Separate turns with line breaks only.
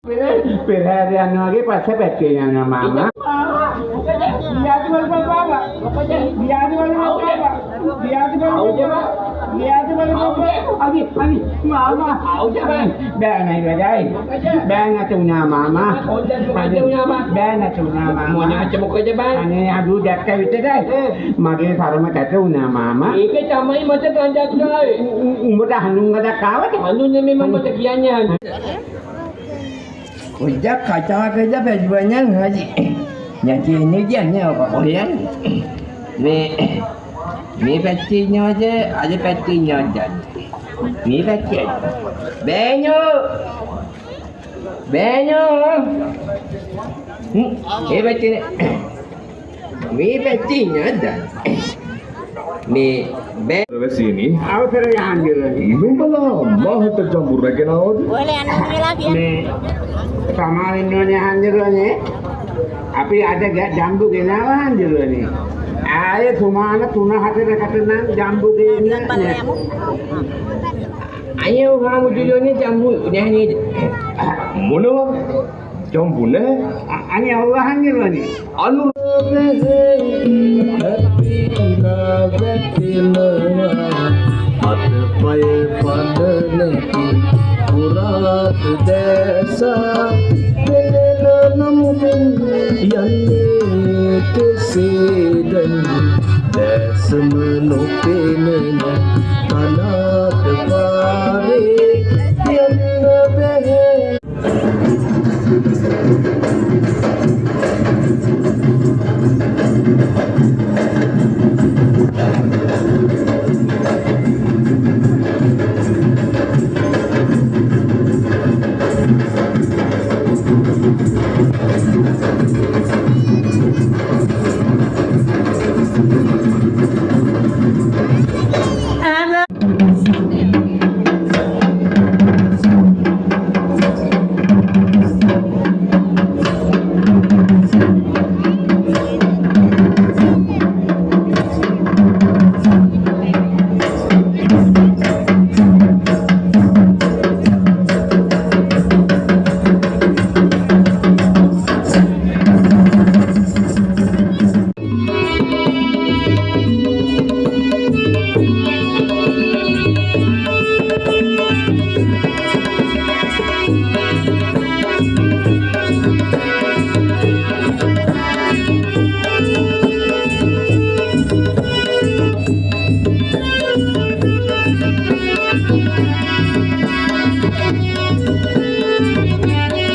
පෙරහැර යනවා වගේ පස්සේ පැත්තේ යනවා මාමා. බෑ නයි වැඩයි. බෑ නැතුණා මාමා. බෑ නැතුණා මාමා.
මොකද බෑ?
අනේ අදු දැක්ක විතරයි. මගේ තරම කැට වුණා මාමා.
ඒක තමයි මට කන්දක් නාවේ.
උඹට හඳුන්ගඩක් ආවද?
හඳුන් නෙමෙයි මම මට කියන්නේ.
Udah kacau kerja baju banyak haji. Jadi ini dia ni apa koyan? Ni petinya aja, ada petinya aja. Ni peti. Benyo. Ni peti ni. Ni petinya ada. Ni
sini
අවසර යහන්දිරනි.
නුඹලා මාහට ජම්බු රැගෙනවද?
ඔයාලා යන්න වෙලා කියන්නේ.
මේ සමාවෙන්න ඕනේ යහන්දිරනි. අපි අද ජම්බු ගෙනාව යහන්දිරනි. ආයේ සුමාන 3-4කට නම් ජම්බු ගෙන්න නෑ.
අයියෝ ගාමුදුලියෝනේ ජම්බු නැහැ නේද?
මොනවා? ජම්බු නෑ?
අනේ ඔව් යහන්දිරනි.
අනු
අතපය පදනකි පුරාත දැසා දෙලන නමුදින් යන්නේ කෙසේදන් දැසම නොපෙනෙන කනාත පාරේ